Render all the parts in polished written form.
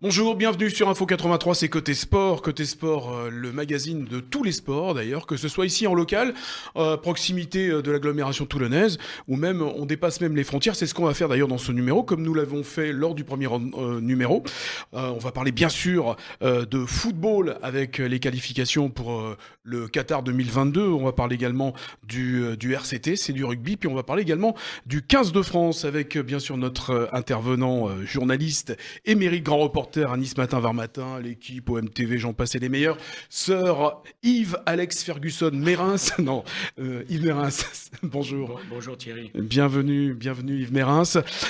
Bonjour, bienvenue sur Info 83, c'est Côté Sport. Côté Sport, le magazine de tous les sports d'ailleurs, que ce soit ici en local, proximité de l'agglomération toulonnaise, ou même on dépasse même les frontières. C'est ce qu'on va faire d'ailleurs dans ce numéro, comme nous l'avons fait lors du premier numéro. On va parler bien sûr de football avec les qualifications pour le Qatar 2022. On va parler également du RCT, c'est du rugby. Puis on va parler également du 15 de France avec bien sûr notre intervenant journaliste émérite grand reporter à Nice Matin vers Matin, l'équipe OMTV, j'en passais les meilleurs. Sir Yves Alex Ferguson Mérins, non, Yves Mérins, bonjour. Bonjour Thierry. Bienvenue Yves Mérins.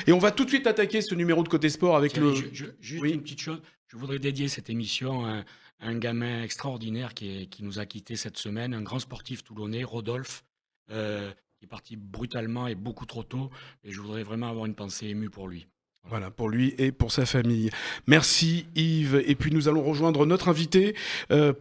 Et on va tout de suite attaquer ce numéro de Côté Sport avec Thierry, le... juste Oui. une petite chose, je voudrais dédier cette émission à un gamin extraordinaire qui nous a quittés cette semaine, un grand sportif toulonnais, Rodolphe, qui est parti brutalement et beaucoup trop tôt. Et je voudrais vraiment avoir une pensée émue pour lui. Voilà, pour lui et pour sa famille. Merci Yves. Et puis nous allons rejoindre notre invité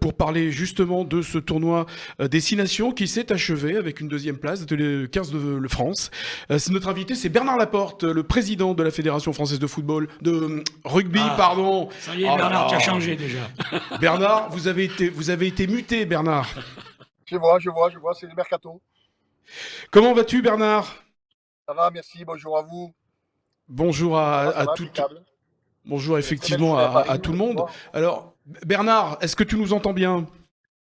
pour parler justement de ce tournoi Destination qui s'est achevé avec une deuxième place de le 15 de France. C'est notre invité, c'est Bernard Laporte, le président de la Fédération française de football, de rugby, pardon. Ça y est, Oh là Bernard, tu as là. changé déjà. Bernard, vous avez été muté, Bernard. Je vois, c'est le mercato. Comment vas-tu, Bernard? Ça va, merci, bonjour à vous. Bonjour Ça va, à impeccable. bonjour Très belle effectivement journée à Paris, à tout le monde. bonjour. Alors, Bernard, est-ce que tu nous entends bien?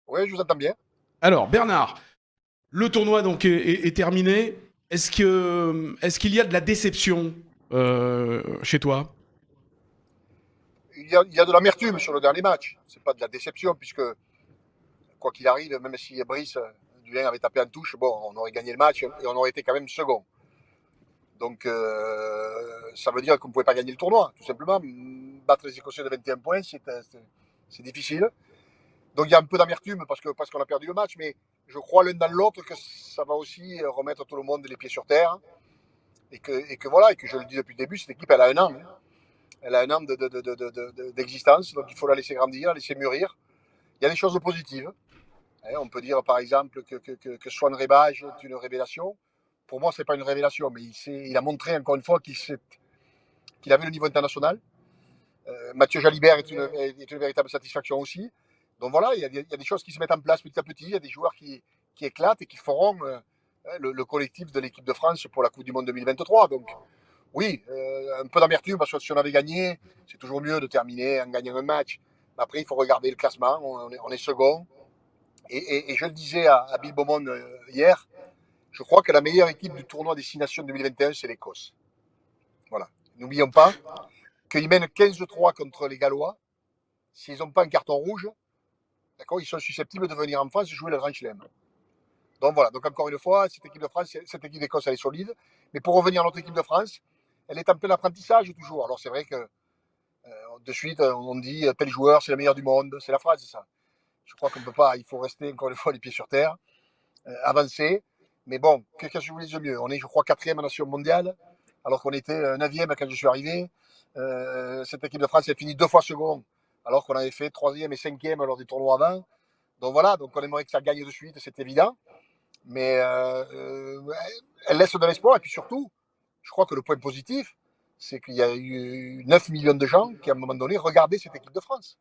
Oui, je vous entends bien. Alors, Bernard, le tournoi donc est terminé. Est-ce qu'il y a de la déception chez toi? Il y a de l'amertume sur le dernier match. C'est pas de la déception, puisque quoi qu'il arrive, même si Brice Dulin avait tapé en touche, bon, on aurait gagné le match et on aurait été quand même second. Donc, ça veut dire qu'on ne pouvait pas gagner le tournoi, tout simplement. Battre les Écossais de 21 points, c'est difficile. Donc, il y a un peu d'amertume parce qu'on a perdu le match, mais je crois l'un dans l'autre que ça va aussi remettre tout le monde les pieds sur terre. Et que voilà, et que je le dis depuis le début, cette équipe, elle a un an. Hein. Elle a un an d'existence, donc il faut la laisser grandir, la laisser mûrir. Il y a des choses positives. Hein, on peut dire par exemple que Swan Rebage est une révélation. Pour moi, ce n'est pas une révélation, mais il a montré encore une fois qu'il avait le niveau international. Mathieu Jalibert est une véritable satisfaction aussi. Donc voilà, il y a des choses qui se mettent en place petit à petit. Il y a des joueurs qui éclatent et qui feront le collectif de l'équipe de France pour la Coupe du Monde 2023. Donc oui, un peu d'amertume parce que si on avait gagné, c'est toujours mieux de terminer en gagnant un match. Mais après, il faut regarder le classement. On est second. Et je le disais à Bill Beaumont hier, je crois que la meilleure équipe du tournoi Destination 2021, c'est l'Écosse. Voilà. N'oublions pas qu'ils mènent 15-3 contre les Gallois. S'ils n'ont pas un carton rouge, d'accord, ils sont susceptibles de venir en France jouer le Grand Chelem. Donc voilà, donc encore une fois, cette équipe de France, cette équipe d'Écosse, elle est solide. Mais pour revenir à notre équipe de France, elle est en plein apprentissage toujours. Alors c'est vrai que de suite, on dit tel joueur, c'est le meilleur du monde. C'est la phrase, c'est ça. Je crois qu'on ne peut pas, il faut rester encore une fois les pieds sur terre, avancer. Mais bon, qu'est-ce que je vous dis de mieux? On est, je crois, quatrième en nation mondiale, alors qu'on était neuvième quand je suis arrivé. Cette équipe de France a fini 2 fois second, alors qu'on avait fait troisième et cinquième lors des tournois avant. Donc voilà, donc on aimerait que ça gagne de suite, c'est évident. Mais elle laisse de l'espoir. Et puis surtout, je crois que le point positif, c'est qu'il y a eu 9 millions de gens qui, à un moment donné, regardaient cette équipe de France.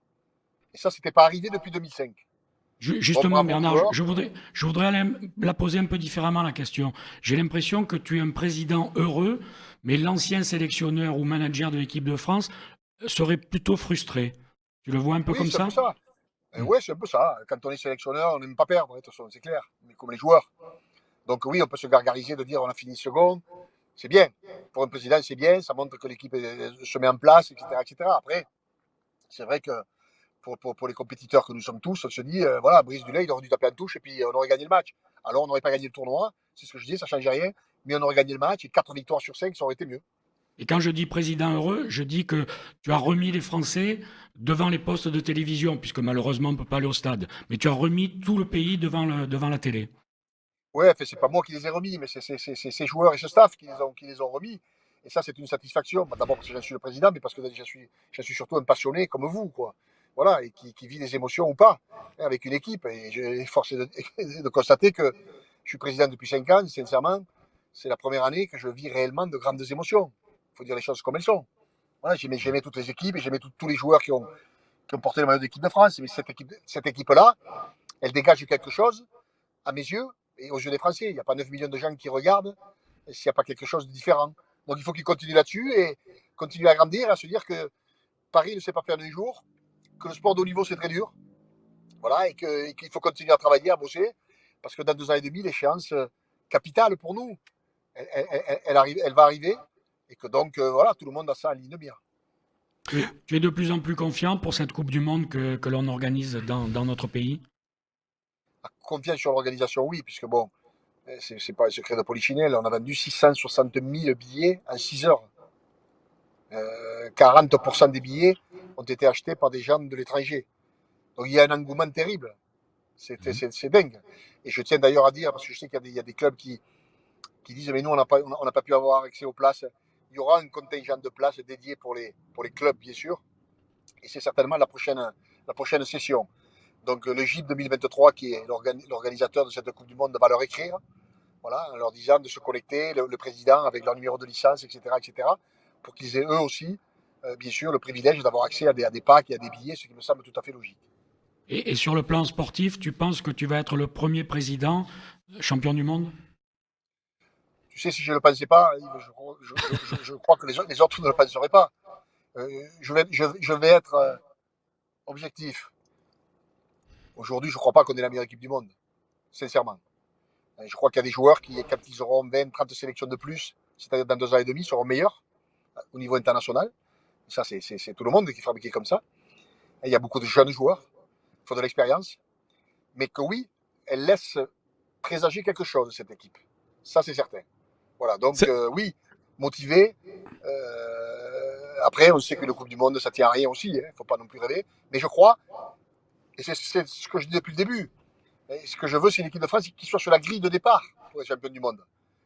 Et ça, c'était pas arrivé depuis 2005. Bon, Justement, bravo, Bernard, joueurs. je voudrais la poser un peu différemment, la question. J'ai l'impression que tu es un président heureux, mais l'ancien sélectionneur ou manager de l'équipe de France serait plutôt frustré. Tu le vois un peu Oui, comme c'est un ça? peu ça. Oui, c'est un peu ça. Quand on est sélectionneur, on n'aime pas perdre, de toute façon, c'est clair. Mais comme les joueurs. Donc oui, on peut se gargariser de dire on a fini second. C'est bien. Pour un président, c'est bien. Ça montre que l'équipe se met en place, etc., etc. Après, c'est vrai que pour les compétiteurs que nous sommes tous, on se dit, voilà, Brice Dulay, il aurait dû taper en touche et puis on aurait gagné le match. Alors on n'aurait pas gagné le tournoi, c'est ce que je dis, ça ne change rien, mais on aurait gagné le match et 4 victoires sur 5, ça aurait été mieux. Et quand je dis président heureux, je dis que tu as remis les Français devant les postes de télévision, puisque malheureusement on ne peut pas aller au stade. Mais tu as remis tout le pays devant la télé. Ouais, c'est pas moi qui les ai remis, mais c'est ces joueurs et ce staff qui les ont remis. Et ça, c'est une satisfaction. Bah, d'abord parce que j'en suis le président, mais parce que je suis surtout un passionné comme vous, quoi. Voilà, et qui vit des émotions ou pas, hein, avec une équipe. Et j'ai forcé de constater que je suis président depuis 5 ans, sincèrement, c'est la première année que je vis réellement de grandes émotions. Il faut dire les choses comme elles sont. Voilà, j'aimais toutes les équipes et j'aimais tous les joueurs qui ont porté le maillot d'équipe de France. Mais cette équipe-là, elle dégage quelque chose, à mes yeux, et aux yeux des Français. Il n'y a pas 9 millions de gens qui regardent s'il n'y a pas quelque chose de différent. Donc il faut qu'ils continuent là-dessus et continuer à grandir, à se dire que Paris ne sait pas faire d'un jour, que le sport de haut niveau, c'est très dur. Voilà, et qu'il faut continuer à travailler, à bosser, parce que dans 2 ans et demi, l'échéance capitale pour nous, elle va arriver, et que donc, voilà, tout le monde a ça en ligne de mire. Tu es de plus en plus confiant pour cette Coupe du Monde que l'on organise dans notre pays? Confiance sur l'organisation, oui, puisque bon, c'est pas un secret de polichinelle, on a vendu 660 000 billets en 6 heures. 40% des billets ont été achetés par des gens de l'étranger. Donc il y a un engouement terrible. C'est dingue. Et je tiens d'ailleurs à dire, parce que je sais qu'il y a des clubs qui disent mais nous on n'a pas pu avoir accès aux places. Il y aura un contingent de places dédié pour les clubs, bien sûr. Et c'est certainement la prochaine session. Donc le GIP 2023, qui est l'organisateur de cette Coupe du Monde, va leur écrire, voilà, en leur disant de se connecter, le président avec leur numéro de licence, etc., pour qu'ils aient eux aussi, bien sûr, le privilège d'avoir accès à des packs et à des billets, ce qui me semble tout à fait logique. Et sur le plan sportif, tu penses que tu vas être le premier président champion du monde? Tu sais, si je ne le pensais pas, je crois que les autres ne le penseraient pas. Je vais être objectif. Aujourd'hui, je ne crois pas qu'on ait la meilleure équipe du monde, sincèrement. Je crois qu'il y a des joueurs qui, quand ils auront 20, 30 sélections de plus, c'est-à-dire dans 2 ans et demi, seront meilleurs au niveau international. Ça, c'est tout le monde qui est fabriqué comme ça. Et il y a beaucoup de jeunes joueurs, il faut de l'expérience. Mais que oui, elle laisse présager quelque chose, cette équipe. Ça, c'est certain. Voilà, donc oui, motivé. Après, on sait que le Coupe du Monde, ça tient à rien aussi, il ne faut pas non plus rêver. Mais je crois, et c'est ce que je dis depuis le début, et ce que je veux, c'est une équipe de France qui soit sur la grille de départ pour être champion du monde.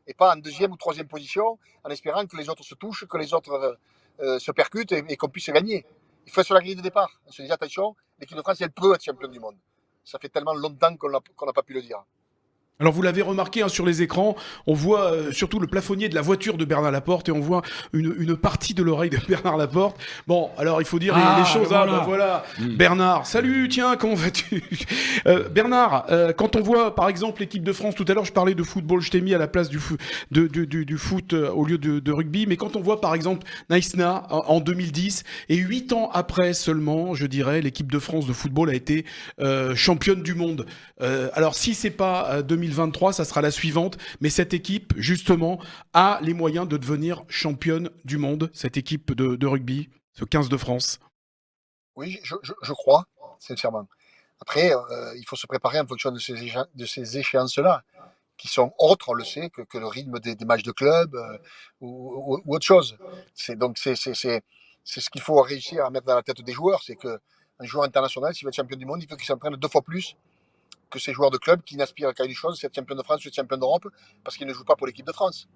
Et pas en 2e ou 3e position, en espérant que les autres se touchent, que les autres se percutent et qu'on puisse gagner. Il faut être sur la grille de départ. On se dit, attention, l'équipe de France, elle peut être championne du monde. Ça fait tellement longtemps qu'on n'a pas pu le dire. Alors vous l'avez remarqué sur les écrans, on voit surtout le plafonnier de la voiture de Bernard Laporte et on voit une partie de l'oreille de Bernard Laporte. Bon, alors il faut dire les choses. Voilà. Ah, voilà. Bernard, salut, tiens, comment vas-tu? Bernard, quand on voit par exemple l'équipe de France, tout à l'heure je parlais de football, je t'ai mis à la place du foot au lieu de rugby, mais quand on voit par exemple Naïsna en 2010 et 8 ans après seulement, je dirais, l'équipe de France de football a été championne du monde. Alors si c'est pas 2023, ça sera la suivante, mais cette équipe justement a les moyens de devenir championne du monde, cette équipe de rugby, ce 15 de France. Oui, je crois, sincèrement. Après, il faut se préparer en fonction de ces échéances-là, qui sont autres, on le sait, que le rythme des matchs de club ou autre chose. Donc c'est ce qu'il faut réussir à mettre dans la tête des joueurs, c'est qu'un joueur international, s'il veut être champion du monde, il faut qu'il s'entraîne 2 fois plus que ces joueurs de club qui n'aspirent qu'à une chose, c'est être champion de France ou être champion d'Europe, parce qu'ils ne jouent pas pour l'équipe de France.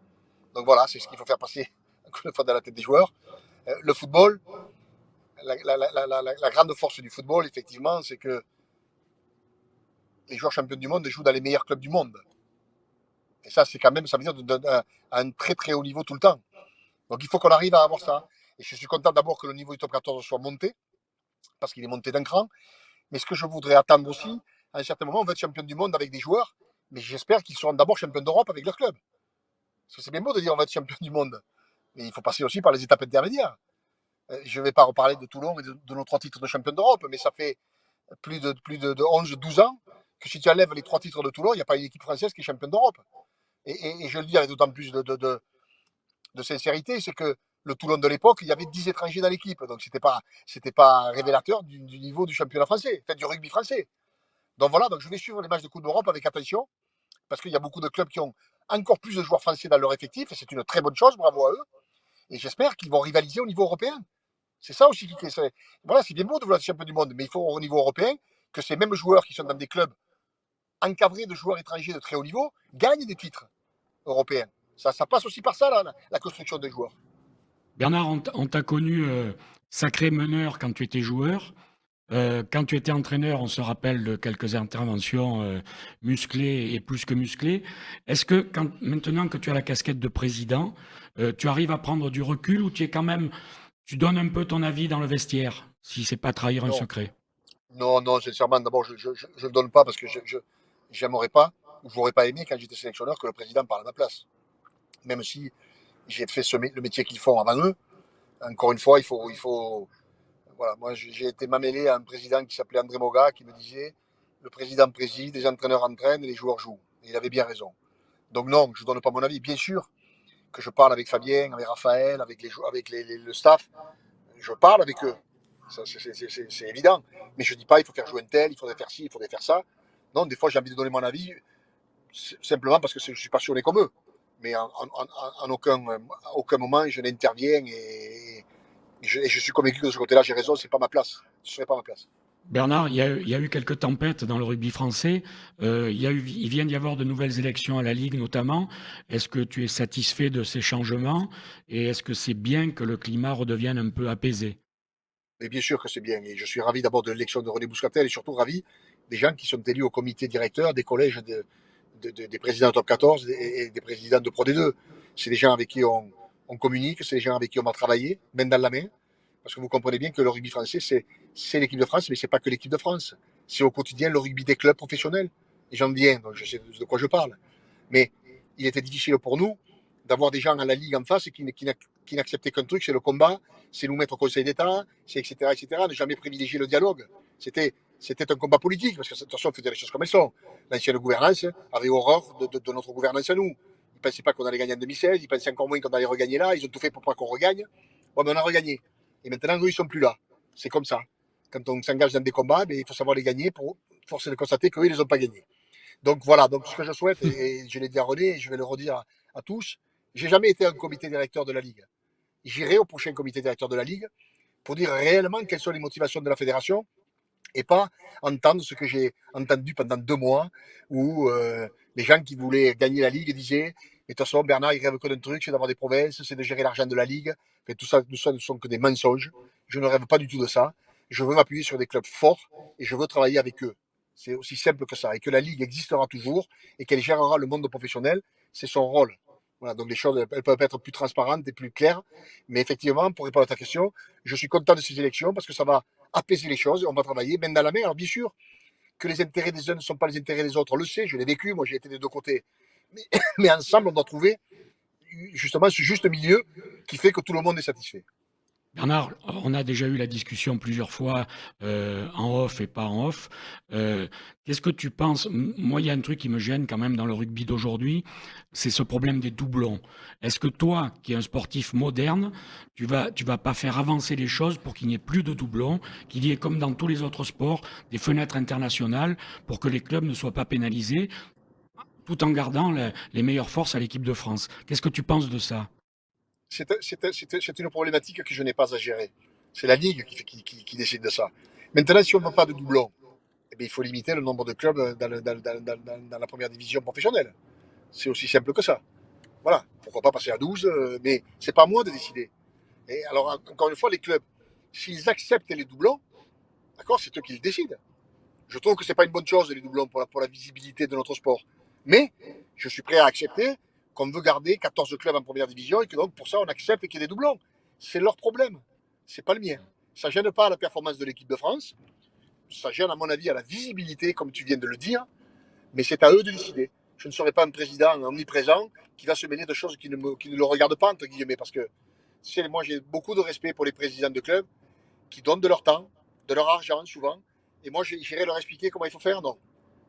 Donc voilà, c'est ce qu'il faut faire passer encore une fois dans la tête des joueurs. Le football, la grande force du football, effectivement, c'est que les joueurs champions du monde jouent dans les meilleurs clubs du monde. Et ça, c'est quand même, ça veut dire à un très très haut niveau tout le temps. Donc il faut qu'on arrive à avoir ça. Et je suis content d'abord que le niveau du top 14 soit monté, parce qu'il est monté d'un cran. Mais ce que je voudrais attendre aussi, à un certain moment, on va être champion du monde avec des joueurs, mais j'espère qu'ils seront d'abord champions d'Europe avec leur club. Parce que c'est bien beau de dire on va être champion du monde, mais il faut passer aussi par les étapes intermédiaires. Je ne vais pas reparler de Toulon et de nos 3 titres de champion d'Europe, mais ça fait plus de 11-12 ans que si tu enlèves les 3 titres de Toulon, il n'y a pas une équipe française qui est championne d'Europe. Et je le dis avec d'autant plus de sincérité, c'est que le Toulon de l'époque, il y avait 10 étrangers dans l'équipe. Donc c'était pas révélateur du niveau du championnat français, du rugby français. Donc voilà, donc je vais suivre les matchs de Coupe d'Europe avec attention, parce qu'il y a beaucoup de clubs qui ont encore plus de joueurs français dans leur effectif, et c'est une très bonne chose, bravo à eux. Et j'espère qu'ils vont rivaliser au niveau européen. C'est ça aussi qui est. Voilà, c'est bien beau de vouloir être champion du monde, mais il faut au niveau européen que ces mêmes joueurs qui sont dans des clubs encadrés de joueurs étrangers de très haut niveau gagnent des titres européens. Ça passe aussi par ça, la construction des joueurs. Bernard, on t'a connu sacré meneur quand tu étais joueur. Quand tu étais entraîneur, on se rappelle de quelques interventions musclées et plus que musclées. Est-ce que maintenant que tu as la casquette de président, tu arrives à prendre du recul ou tu es quand même Tu donnes un peu ton avis dans le vestiaire, si c'est pas trahir un Non, secret. non, sincèrement, d'abord, je ne le donne pas parce que j'aimerais pas, ou je n'aurais pas aimé quand j'étais sélectionneur que le président parle à ma place. Même si j'ai fait le métier qu'ils font avant eux, encore une fois, voilà, moi j'ai été m'amêler à un président qui s'appelait André Moga qui me disait le président préside, les entraîneurs entraînent et les joueurs jouent. Et il avait bien raison. Donc non, je ne donne pas mon avis. Bien sûr que je parle avec Fabien, avec Raphaël, avec le staff. Je parle avec eux. C'est évident. Mais je ne dis pas il faut faire jouer un tel, il faudrait faire ci, il faudrait faire ça. Non, des fois j'ai envie de donner mon avis simplement parce que je suis passionné comme eux. Mais en aucun moment je n'interviens et je suis convaincu que de ce côté-là j'ai raison, c'est pas ma place. Ce ne serait pas ma place. Bernard, il y a eu quelques tempêtes dans le rugby français. Il vient d'y avoir de nouvelles élections à la Ligue notamment. Est-ce que tu es satisfait de ces changements et est-ce que c'est bien que le climat redevienne un peu apaisé? Mais bien sûr que c'est bien. Et je suis ravi d'abord de l'élection de René Bouscatel et surtout ravi des gens qui sont élus au comité directeur des collèges des présidents de Top 14 et des présidents de Pro D2. C'est des gens avec qui on communique, c'est des gens avec qui on va travailler, main dans la main. Parce que vous comprenez bien que le rugby français, c'est l'équipe de France, mais c'est pas que l'équipe de France. C'est au quotidien le rugby des clubs professionnels. Et j'en viens, donc je sais de quoi je parle. Mais il était difficile pour nous d'avoir des gens à la Ligue en face qui n'acceptaient qu'un truc, c'est le combat, c'est nous mettre au Conseil d'État, c'est etc., ne jamais privilégier le dialogue. C'était un combat politique, parce que de toute façon, on faisait les choses comme elles sont. L'ancienne gouvernance avait horreur de notre gouvernance à nous. Ils ne pensaient pas qu'on allait gagner en 2016, ils pensaient encore moins qu'on allait regagner là, ils ont tout fait pour pas qu'on regagne. Bon, mais on a regagné. Et maintenant, eux, ils sont plus là. C'est comme ça. Quand on s'engage dans des combats, il faut savoir les gagner pour forcer de constater qu'eux, ils ne les ont pas gagnés. Donc voilà, donc ce que je souhaite, et je l'ai dit à René, et je vais le redire à tous, j'ai jamais été un comité directeur de la Ligue. J'irai au prochain comité directeur de la Ligue pour dire réellement quelles sont les motivations de la fédération et pas entendre ce que j'ai entendu pendant 2 mois où les gens qui voulaient gagner la Ligue disaient mais de toute façon, Bernard, il rêve que d'un truc, c'est d'avoir des provinces, c'est de gérer l'argent de la Ligue. Mais tout ça ne sont que des mensonges. Je ne rêve pas du tout de ça. Je veux m'appuyer sur des clubs forts et je veux travailler avec eux. C'est aussi simple que ça. Et que la Ligue existera toujours et qu'elle gérera le monde professionnel, c'est son rôle. Voilà, donc les choses elles peuvent être plus transparentes et plus claires. Mais effectivement, pour répondre à ta question, je suis content de ces élections parce que ça va apaiser les choses et on va travailler main dans la main. Alors bien sûr que les intérêts des uns ne sont pas les intérêts des autres, on le sait, je l'ai vécu, moi j'ai été des deux côtés. Mais, mais ensemble, on doit trouver justement ce juste milieu qui fait que tout le monde est satisfait. Bernard, on a déjà eu la discussion plusieurs fois en off et pas en off. Qu'est-ce que tu penses? Moi, il y a un truc qui me gêne quand même dans le rugby d'aujourd'hui, c'est ce problème des doublons. Est-ce que toi, qui es un sportif moderne, tu vas pas faire avancer les choses pour qu'il n'y ait plus de doublons, qu'il y ait comme dans tous les autres sports des fenêtres internationales pour que les clubs ne soient pas pénalisés, tout en gardant les meilleures forces à l'équipe de France? Qu'est-ce que tu penses de ça? C'est une problématique que je n'ai pas à gérer. C'est la Ligue qui décide de ça. Maintenant, si on ne veut pas de doublons, eh bien, il faut limiter le nombre de clubs dans la première division professionnelle. C'est aussi simple que ça. Voilà. Pourquoi pas passer à 12, mais c'est pas à moi de décider. Et alors, encore une fois, les clubs, s'ils acceptent les doublons, d'accord, c'est eux qui le décident. Je trouve que c'est pas une bonne chose les doublons pour la visibilité de notre sport. Mais je suis prêt à accepter qu'on veut garder 14 clubs en première division et que donc pour ça on accepte qu'il y ait des doublons. C'est leur problème. C'est pas le mien. Ça gêne pas la performance de l'équipe de France. Ça gêne à mon avis à la visibilité, comme tu viens de le dire. Mais c'est à eux de décider. Je ne serai pas un président omniprésent qui va se mêler de choses qui ne le regardent pas, entre guillemets, parce que moi j'ai beaucoup de respect pour les présidents de clubs qui donnent de leur temps, de leur argent souvent, et moi j'irai leur expliquer comment il faut faire. Non,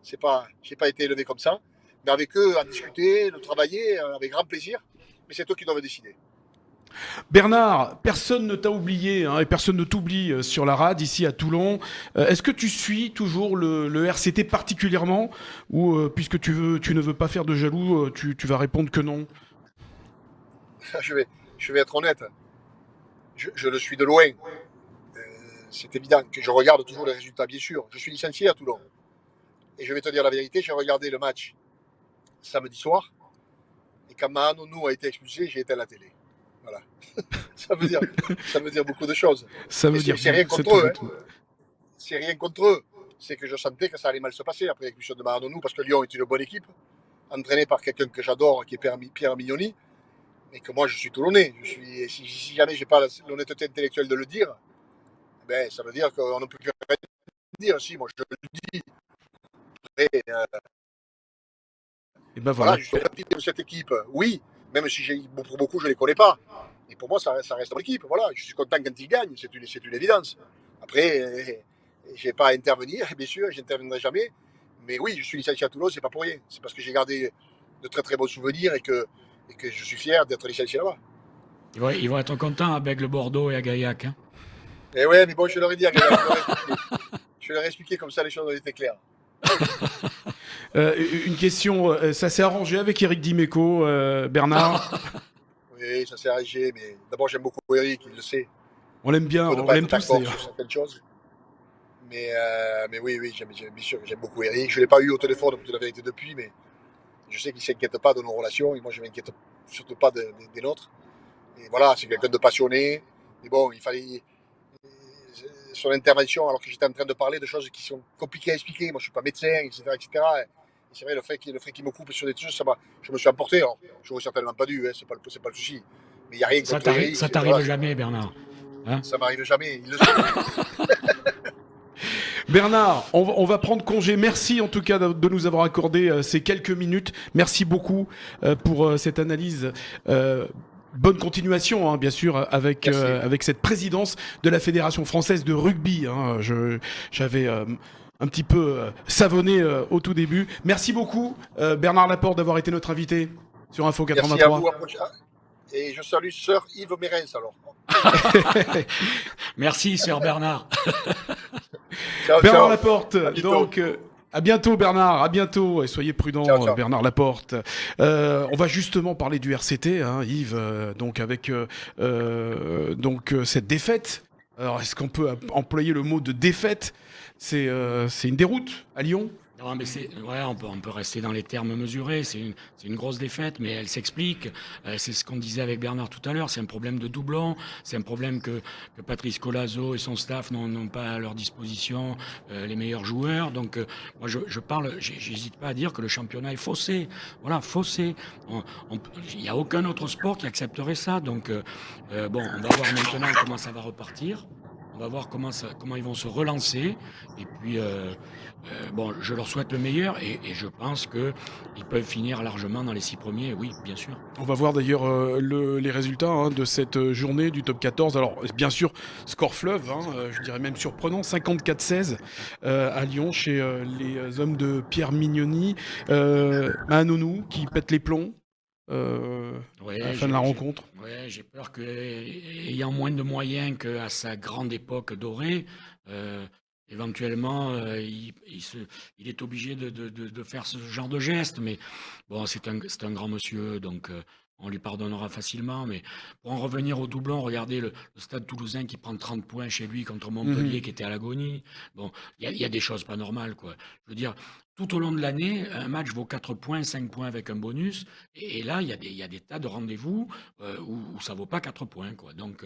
j'ai pas été élevé comme ça, mais avec eux à discuter, de travailler avec grand plaisir, mais c'est eux qui doivent décider. Bernard, personne ne t'a oublié hein, et personne ne t'oublie sur la rade ici à Toulon. Est-ce que tu suis toujours le RCT particulièrement ou puisque tu ne veux pas faire de jaloux, tu vas répondre que non? Je vais être honnête, je le suis de loin. C'est évident que je regarde toujours les résultats, bien sûr. Je suis licencié à Toulon. Et je vais te dire la vérité, j'ai regardé le match samedi soir. Et quand Mahanonou a été expulsé, j'ai été à la télé. Voilà. ça, veut dire, ça veut dire beaucoup de choses. Ça Et veut dire c'est rien c'est contre tout, eux. c'est Hein. tout. C'est rien contre eux. C'est que je sentais que ça allait mal se passer après l'expulsion de Mahanonou, parce que Lyon est une bonne équipe, entraînée par quelqu'un que j'adore, qui est Pierre Mignoni. et que moi je suis Toulonnais. Si jamais j'ai pas l'honnêteté intellectuelle de le dire, ben, ça veut dire qu'on ne peut plus rien dire. Si, moi je le dis. Et, Et ben voilà, voilà. je suis capitaine de cette équipe, oui, même si pour beaucoup je ne les connais pas. Et pour moi, ça reste mon équipe. Voilà, je suis content quand ils gagnent, c'est une évidence. Après, je n'ai pas à intervenir, bien sûr, je n'interviendrai jamais. Mais oui, je suis licencié à Toulouse, c'est pas pour rien. C'est parce que j'ai gardé de très très bons souvenirs et que je suis fier d'être licencié là-bas. Ils vont être contents à Bègle-Bordeaux et à Gaillac. Hein. Et ouais, mais bon, je leur ai dit, je leur ai expliqué comme ça, les choses ont été claires. Une question, ça s'est arrangé avec Eric Dimeco, Bernard. Oui, ça s'est arrangé, mais d'abord, j'aime beaucoup Eric, il le sait. On l'aime bien, On peut ne on pas l'aime être tous d'accord d'ailleurs. sur certaines choses. Mais oui, bien sûr que j'aime beaucoup Eric. Je ne l'ai pas eu au téléphone, pour dire la vérité, depuis, mais je sais qu'il ne s'inquiète pas de nos relations, et moi, je ne m'inquiète surtout pas des nôtres. Et voilà, c'est quelqu'un de passionné. Et bon, il fallait son intervention, alors que j'étais en train de parler de choses qui sont compliquées à expliquer. Moi, je ne suis pas médecin, etc. etc. Et c'est vrai, le fait qu'il me coupe sur des choses, je me suis emporté. Alors, je n'aurais certainement pas dû, hein, c'est pas le souci. Mais il n'y a rien contre Eric. Ça t'arrive jamais, Bernard. Hein? Ça m'arrive jamais, il le sait. Bernard, on va prendre congé. Merci en tout cas de nous avoir accordé ces quelques minutes. Merci beaucoup pour cette analyse. Bonne continuation, hein, bien sûr, avec cette présidence de la Fédération française de rugby. Hein. J'avais un petit peu savonné au tout début. Merci beaucoup, Bernard Laporte, d'avoir été notre invité sur Info 83. Merci à vous. Et je salue Sœur Yves Mérens, alors. Merci, Sœur Bernard. Ciao, Bernard ciao. Laporte, donc à bientôt Bernard, à bientôt et soyez prudent Ciao, ciao. Bernard Laporte. On va justement parler du RCT, hein, Yves, donc avec cette défaite. Alors est-ce qu'on peut employer le mot de défaite? C'est une déroute à Lyon? Non, mais on peut rester dans les termes mesurés. C'est une grosse défaite, mais elle s'explique. C'est ce qu'on disait avec Bernard tout à l'heure. C'est un problème de doublon. C'est un problème que Patrice Colazo et son staff n'ont pas à leur disposition les meilleurs joueurs. Donc, moi, j'hésite pas à dire que le championnat est faussé. Voilà, faussé. Il n'y a aucun autre sport qui accepterait ça. Donc, on va voir maintenant comment ça va repartir. On va voir comment ils vont se relancer. Et puis, je leur souhaite le meilleur et je pense qu'ils peuvent finir largement dans les 6 premiers. Oui, bien sûr. On va voir d'ailleurs les résultats hein, de cette journée du top 14. Alors, bien sûr, score fleuve, hein, je dirais même surprenant, 54-16 à Lyon chez les hommes de Pierre Mignoni. Mahanonou qui pète les plombs. À la fin de la rencontre. Ouais, j'ai peur qu'ayant moins de moyens qu'à sa grande époque dorée, éventuellement, il est obligé de faire ce genre de geste. Mais bon, c'est un grand monsieur, donc on lui pardonnera facilement. Mais pour en revenir au doublon, regardez le Stade Toulousain qui prend 30 points chez lui contre Montpellier qui était à l'agonie. Bon, il y a des choses pas normales, quoi. Je veux dire, tout au long de l'année, un match vaut 4 points, 5 points avec un bonus. Et là, il y a des tas de rendez-vous où ça vaut pas 4 points, quoi. Donc,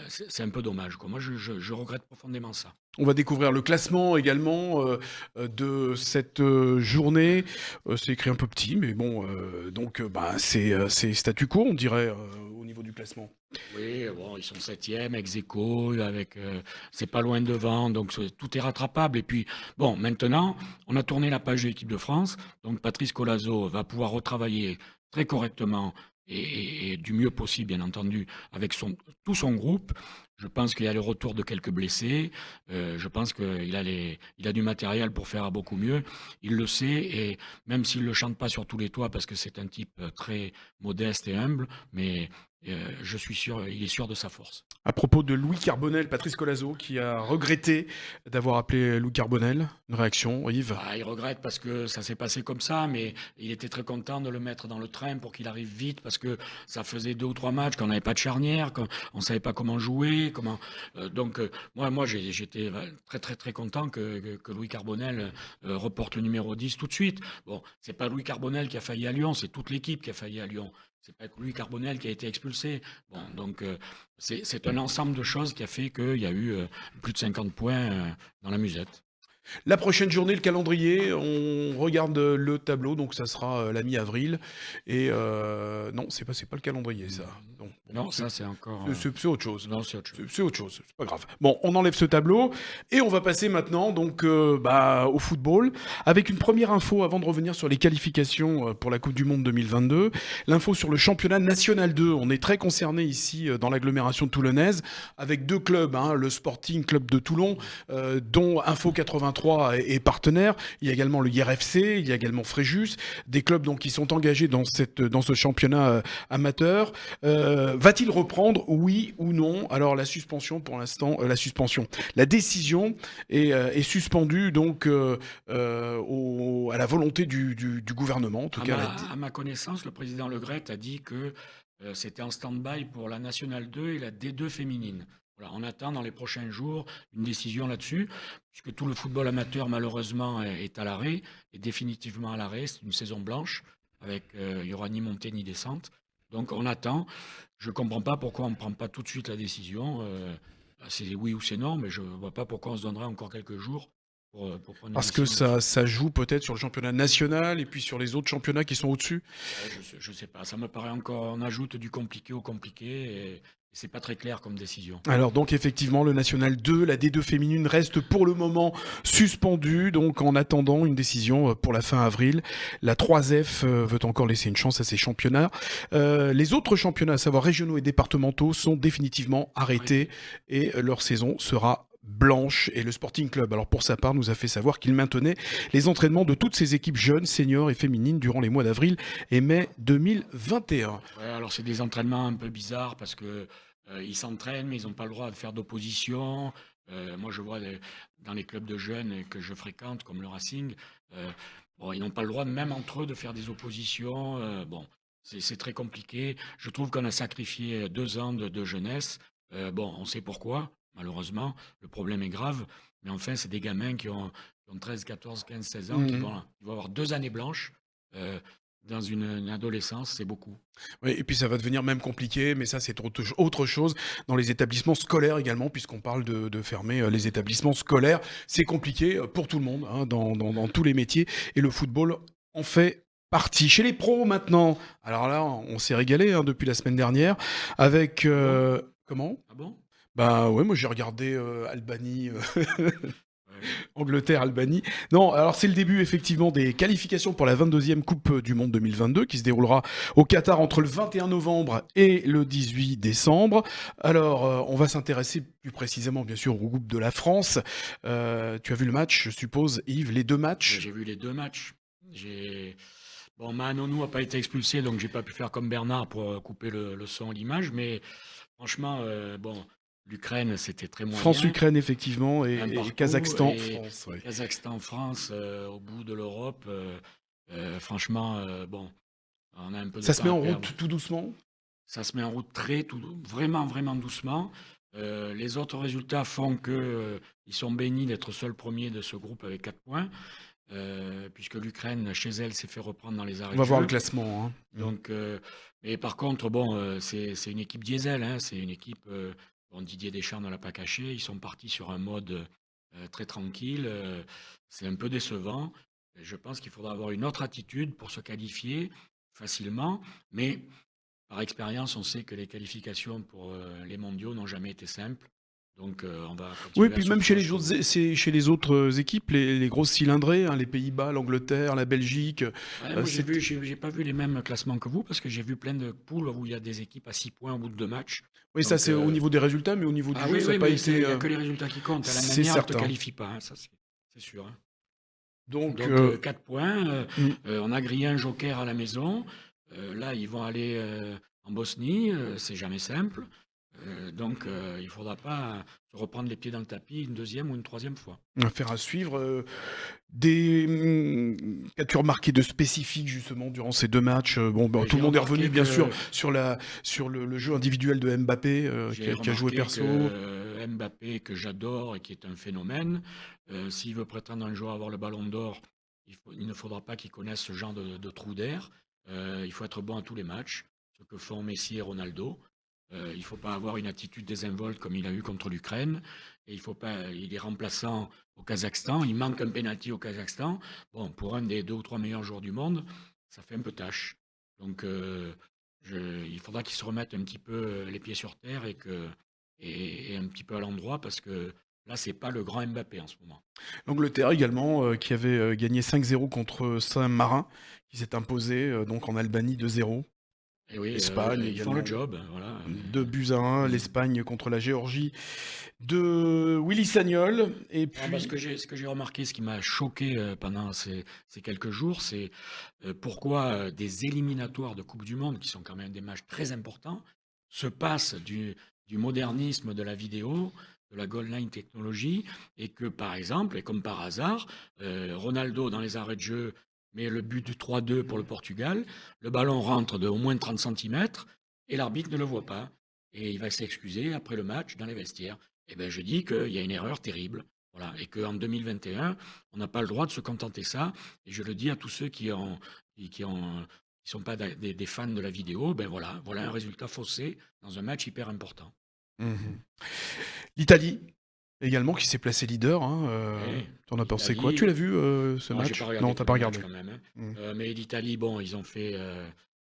c'est un peu dommage, quoi. Moi, je regrette profondément ça. On va découvrir le classement également de cette journée. C'est écrit un peu petit, mais bon, c'est statu quo, on dirait, au niveau du classement. Oui, bon, ils sont 7e, ex-aequo, c'est pas loin devant, donc tout est rattrapable. Et puis, bon, maintenant, on a tourné la page de l'équipe de France, donc Patrice Colazo va pouvoir retravailler très correctement et du mieux possible, bien entendu, avec tout son groupe. Je pense qu'il y a le retour de quelques blessés. Je pense qu'il a du matériel pour faire beaucoup mieux. Il le sait, et même s'il ne le chante pas sur tous les toits, parce que c'est un type très modeste et humble, mais je suis sûr, il est sûr de sa force. À propos de Louis Carbonel, Patrice Colazo qui a regretté d'avoir appelé Louis Carbonel. Une réaction, Yves? Il regrette parce que ça s'est passé comme ça, mais il était très content de le mettre dans le train pour qu'il arrive vite, parce que ça faisait 2 ou 3 matchs qu'on n'avait pas de charnière, qu'on ne savait pas comment jouer. Moi, j'étais très très très content que Louis Carbonel reporte le numéro 10 tout de suite. Bon, c'est pas Louis Carbonel qui a failli à Lyon, c'est toute l'équipe qui a failli à Lyon. C'est pas Louis Carbonel qui a été expulsé. Bon, donc c'est un ensemble de choses qui a fait qu'il y a eu plus de 50 points dans la musette. La prochaine journée, le calendrier, on regarde le tableau, donc ça sera la mi-avril. Et non, c'est pas le calendrier, ça. Mmh. Non, bon, Non, ça c'est encore. c'est autre chose. Non, c'est autre chose. C'est autre chose, c'est pas grave. Bon, on enlève ce tableau et on va passer maintenant donc au football avec une première info avant de revenir sur les qualifications pour la Coupe du Monde 2022. L'info sur le championnat national 2. On est très concerné ici dans l'agglomération toulonnaise avec deux clubs, hein, le Sporting Club de Toulon, dont Info 83 est partenaire. Il y a également le IRFC, il y a également Fréjus, des clubs donc qui sont engagés dans ce championnat amateur. Va-t-il reprendre, oui ou non? Alors la suspension pour l'instant, la décision est suspendue donc à la volonté du gouvernement. En tout cas, À ma connaissance, le président Le Gret a dit que c'était en stand-by pour la Nationale 2 et la D2 féminine. Voilà, on attend dans les prochains jours une décision là-dessus, puisque tout le football amateur, malheureusement, est à l'arrêt, est définitivement à l'arrêt. C'est une saison blanche, avec il n'y aura ni montée ni descente. Donc on attend. Je ne comprends pas pourquoi on ne prend pas tout de suite la décision. C'est oui ou c'est non, mais je ne vois pas pourquoi on se donnerait encore quelques jours pour prendre une parce que décision. ça joue peut-être sur le championnat national et puis sur les autres championnats qui sont au-dessus. Je sais pas, ça me paraît encore, on ajoute du compliqué au compliqué et c'est pas très clair comme décision. Alors donc effectivement le National 2, la D2 féminine reste pour le moment suspendue, donc en attendant une décision pour la fin avril. La 3F veut encore laisser une chance à ces championnats. Les autres championnats, à savoir régionaux et départementaux, sont définitivement arrêtés et leur saison sera blanche. Et le Sporting Club, alors pour sa part, nous a fait savoir qu'il maintenait les entraînements de toutes ses équipes jeunes, seniors et féminines durant les mois d'avril et mai 2021. Ouais, alors c'est des entraînements un peu bizarres parce que ils s'entraînent mais ils n'ont pas le droit de faire d'opposition. Moi je vois dans les clubs de jeunes que je fréquente comme le Racing, bon, ils n'ont pas le droit même entre eux de faire des oppositions. Bon, c'est très compliqué. Je trouve qu'on a sacrifié 2 ans de jeunesse. Bon, on sait pourquoi. Malheureusement, le problème est grave, mais enfin, c'est des gamins qui ont 13, 14, 15, 16 ans, qui vont avoir 2 années blanches dans une adolescence, c'est beaucoup. Oui, et puis ça va devenir même compliqué, mais ça c'est autre chose dans les établissements scolaires également, puisqu'on parle de fermer les établissements scolaires. C'est compliqué pour tout le monde, hein, dans tous les métiers, et le football en fait partie. Chez les pros maintenant, alors là on s'est régalé hein, depuis la semaine dernière avec... comment? Ah bon? Bah ouais, moi j'ai regardé Albanie, Ouais. Angleterre-Albanie. Non, alors c'est le début effectivement des qualifications pour la 22e Coupe du Monde 2022 qui se déroulera au Qatar entre le 21 novembre et le 18 décembre. Alors on va s'intéresser plus précisément bien sûr au groupe de la France. Tu as vu le match, je suppose, Yves, les deux matchs? J'ai vu les 2 matchs. Bon, Mahanonou n'a pas été expulsé, donc j'ai pas pu faire comme Bernard pour couper le son et l'image, mais franchement, bon, l'Ukraine, c'était très moyen. France-Ukraine effectivement Un et partout, Kazakhstan-France. Ouais. Kazakhstan-France, au bout de l'Europe, franchement, bon, on a un peu de Ça se temps met à en perdre. route tout doucement? Ça se met en route vraiment, vraiment doucement. Les autres résultats font que ils sont bénis d'être seul premier de ce groupe avec 4 points, puisque l'Ukraine, chez elle, s'est fait reprendre dans les On arrêts va de voir le jeu. classement. Hein. Donc, mais par contre, bon, c'est une équipe diesel, hein, c'est une équipe, bon, Didier Deschamps ne l'a pas caché, ils sont partis sur un mode très tranquille, c'est un peu décevant. Et je pense qu'il faudra avoir une autre attitude pour se qualifier facilement, mais par expérience, on sait que les qualifications pour les mondiaux n'ont jamais été simples. Donc, on va Oui, continuer à puis même souffrir jusqu'au bout. chez les autres équipes, les grosses cylindrées, hein, les Pays-Bas, l'Angleterre, la Belgique, Ouais, moi, c'est... j'ai pas vu les mêmes classements que vous parce que j'ai vu plein de poules où il y a des équipes à 6 points au bout de 2 matchs. Oui, ça Donc, c'est au niveau des résultats, mais au niveau du ah jeu, oui, ça n'a oui, pas mais été... il n'y a que les résultats qui comptent. À la c'est manière, on ne te certain. qualifie pas, hein, ça c'est sûr. Hein. Donc, Donc 4 points, mm. on a grillé un joker à la maison. Là, ils vont aller en Bosnie, c'est jamais simple. Donc il ne faudra pas se reprendre les pieds dans le tapis une deuxième ou une troisième fois. Affaire à suivre. Qu'as-tu remarqué de spécifique justement durant ces deux matchs? Bon, tout J'ai le monde est revenu remarqué bien sûr que sur le jeu individuel de Mbappé J'ai qui a joué remarqué perso. que Mbappé, que j'adore et qui est un phénomène, s'il veut prétendre un jour avoir le ballon d'or, il ne faudra pas qu'il connaisse ce genre de trou d'air. Il faut être bon à tous les matchs, ce que font Messi et Ronaldo. Il faut pas avoir une attitude désinvolte comme il a eu contre l'Ukraine. Et il faut pas, il est remplaçant au Kazakhstan. Il manque un penalty au Kazakhstan. Bon, pour un des 2 ou 3 meilleurs joueurs du monde, ça fait un peu tâche. Donc, il faudra qu'il se remette un petit peu les pieds sur terre et un petit peu à l'endroit parce que là, c'est pas le grand Mbappé en ce moment. L'Angleterre également, qui avait gagné 5-0 contre Saint-Marin, qui s'est imposé donc en Albanie 2-0. Et oui, L'Espagne ils font le également, job, voilà. 2-1. L'Espagne contre la Géorgie de Willy Sagnol. Et Ah bah, puis, ce que j'ai remarqué, ce qui m'a choqué pendant ces quelques jours, c'est pourquoi des éliminatoires de Coupe du Monde, qui sont quand même des matchs très importants, se passent du modernisme de la vidéo, de la goal line technologie, et que par exemple, et comme par hasard, Ronaldo dans les arrêts de jeu met le but du 3-2 pour le Portugal, le ballon rentre de au moins 30 centimètres et l'arbitre ne le voit pas. Et il va s'excuser après le match dans les vestiaires. Eh ben, je dis qu'il y a une erreur terrible. Voilà, et qu'en 2021, on n'a pas le droit de se contenter ça. Et je le dis à tous ceux qui sont pas des fans de la vidéo, ben voilà un résultat faussé dans un match hyper important. mhm. L'Italie également qui s'est placée leader. Hein, Et t'en as pensé quoi? Tu l'Italie, l'as vu ce non, j'ai pas match? regardé Non, t'as tout pas le match regardé. quand même, hein. Mm. Mais l'Italie, bon, ils ont fait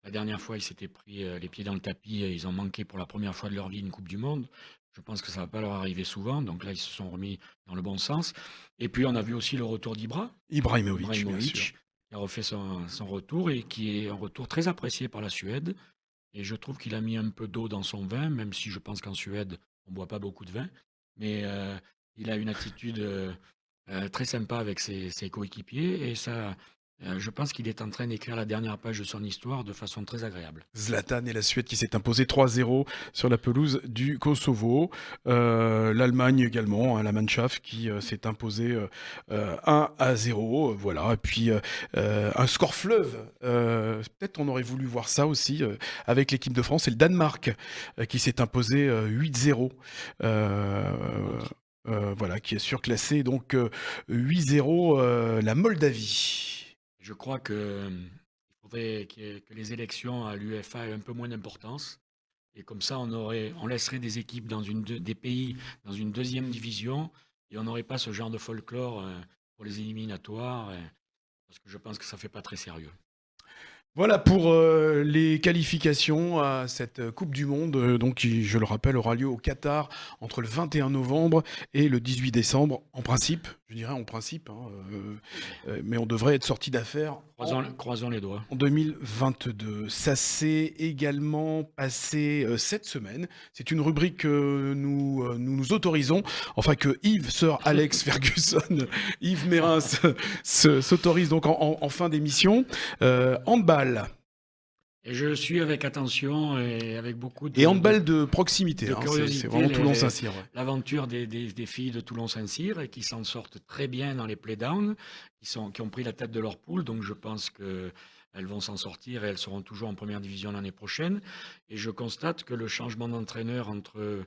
la dernière fois, ils s'étaient pris les pieds dans le tapis et ils ont manqué pour la première fois de leur vie une Coupe du Monde. Je pense que ça va pas leur arriver souvent, donc là ils se sont remis dans le bon sens. Et puis on a vu aussi le retour Ibrahimovic, bien sûr. Ibrahimovic, qui a refait son retour et qui est un retour très apprécié par la Suède. Et je trouve qu'il a mis un peu d'eau dans son vin, même si je pense qu'en Suède, on ne boit pas beaucoup de vin. Mais il a une attitude très sympa avec ses coéquipiers. Et ça, je pense qu'il est en train d'écrire la dernière page de son histoire de façon très agréable. Zlatan et la Suède qui s'est imposé 3-0 sur la pelouse du Kosovo. L'Allemagne également, hein, la Mannschaft qui s'est imposée 1-0. Voilà. Et puis un score fleuve. Peut-être on aurait voulu voir ça aussi avec l'équipe de France. Et le Danemark qui s'est imposé 8-0. Voilà, qui est surclassé. Donc 8-0 la Moldavie. Je crois qu'il faudrait que les élections à l'UEFA aient un peu moins d'importance. Et comme ça, on laisserait des équipes des pays dans une deuxième division et on n'aurait pas ce genre de folklore pour les éliminatoires, parce que je pense que ça fait pas très sérieux. Voilà pour les qualifications à cette Coupe du Monde, donc qui, je le rappelle, aura lieu au Qatar entre le 21 novembre et le 18 décembre. En principe, je dirais en principe, hein, mais on devrait être sorti d'affaires Croisons les doigts. en 2022. Ça s'est également passé cette semaine. C'est une rubrique que nous autorisons, enfin que Yves, Sir Alex Ferguson, Yves Mérin s'autorise donc en fin d'émission. Handball. Et je suis avec attention et avec beaucoup Et handball de proximité. de Hein, curiosité c'est vraiment Toulon-Saint-Cyr. Ouais. l'aventure des filles de Toulon-Saint-Cyr et qui s'en sortent très bien dans les playdowns, qui ont pris la tête de leur poule. Donc je pense qu'elles vont s'en sortir et elles seront toujours en première division l'année prochaine. Et je constate que le changement d'entraîneur entre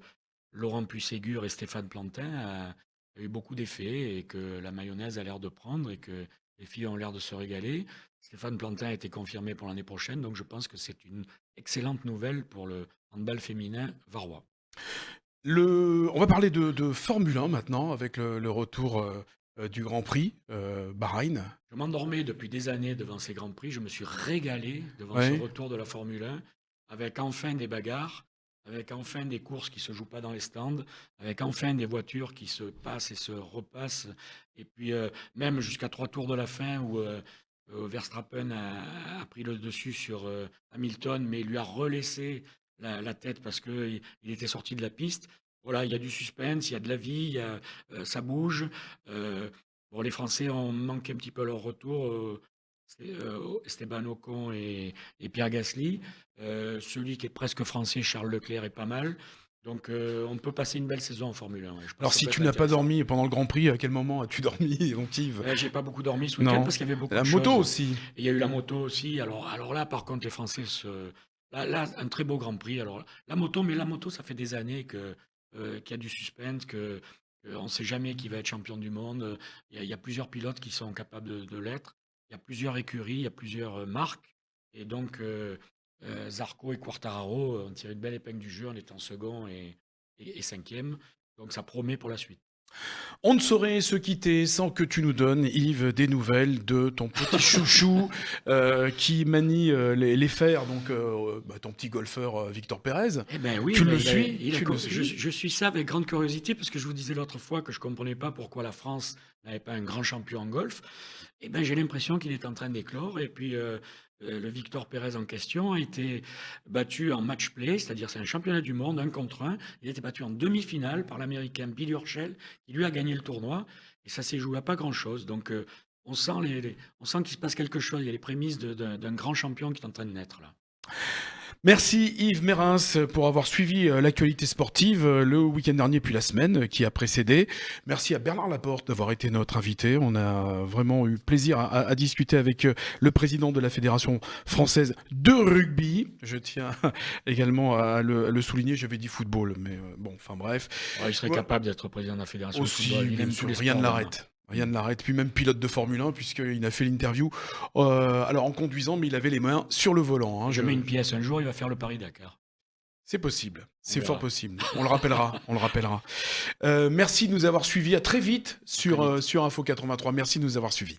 Laurent Puységur et Stéphane Plantin a eu beaucoup d'effets et que la mayonnaise a l'air de prendre et que les filles ont l'air de se régaler. Stéphane Plantin a été confirmé pour l'année prochaine, donc je pense que c'est une excellente nouvelle pour le handball féminin varois. On va parler de Formule 1 maintenant, avec le retour du Grand Prix Bahreïn. Je m'endormais depuis des années devant ces Grands Prix, je me suis régalé devant Ouais. ce retour de la Formule 1, avec enfin des bagarres, avec enfin des courses qui ne se jouent pas dans les stands, avec enfin des voitures qui se passent et se repassent, et puis même jusqu'à 3 tours de la fin où Verstappen a pris le dessus sur Hamilton, mais lui a relaissé la tête parce qu'il était sorti de la piste. Voilà, il y a du suspense, il y a de la vie, ça bouge. Bon, les Français ont manqué un petit peu leur retour, Esteban Ocon et Pierre Gasly. Celui qui est presque français, Charles Leclerc, est pas mal. Donc on peut passer une belle saison en Formule 1. Ouais. Je pense Alors que ça si peut tu être n'as pas intéressant. dormi pendant le Grand Prix, à quel moment as-tu dormi, donc Yves? J'ai pas beaucoup dormi ce week-end Non. parce qu'il y avait beaucoup La de moto choses. aussi. Et il y a eu la moto aussi. Alors là, par contre, les Français là, un très beau Grand Prix. Alors la moto, mais la moto, ça fait des années qu'il y a du suspense, on ne sait jamais qui va être champion du monde. Il y a plusieurs pilotes qui sont capables de l'être. Il y a plusieurs écuries, il y a plusieurs marques. Et donc, Zarco et Quartararo ont tiré une belle épingle du jeu en étant second et cinquième. Donc ça promet pour la suite. On ne saurait se quitter sans que tu nous donnes, Yves, des nouvelles de ton petit chouchou qui manie les fers, donc ton petit golfeur Victor Pérez. Eh ben oui, Tu ben le il a- suis il a Tu co- le suis je suis ça avec grande curiosité parce que je vous disais l'autre fois que je ne comprenais pas pourquoi la France n'avait pas un grand champion en golf. Eh ben j'ai l'impression qu'il est en train d'éclore et puis le Victor Pérez en question a été battu en match play, c'est-à-dire c'est un championnat du monde, 1 contre 1. Il a été battu en demi-finale par l'Américain Billy Horschel qui lui a gagné le tournoi et ça s'est joué à pas grand-chose. Donc on sent on sent qu'il se passe quelque chose. Il y a les prémices d'un grand champion qui est en train de naître là. Merci Yves Mérins pour avoir suivi l'actualité sportive le week-end dernier puis la semaine qui a précédé. Merci à Bernard Laporte d'avoir été notre invité. On a vraiment eu plaisir à discuter avec le président de la Fédération française de rugby. Je tiens également à le souligner, j'avais dit football, mais bon, enfin bref. Ouais, il serait Ouais. capable d'être président de la fédération de Aussi, football. Il bien aime sûr, tous les rien ne sports, vraiment. l'arrête. Rien ne l'arrête. Puis même pilote de Formule 1, puisqu'il a fait l'interview, alors en conduisant, mais il avait les mains sur le volant. Hein, Je mets une pièce. Un jour, il va faire le Paris-Dakar. C'est possible, c'est verra. fort possible. On le rappellera, on le rappellera. Merci de nous avoir suivis. À très vite sur Info 83. Merci de nous avoir suivis.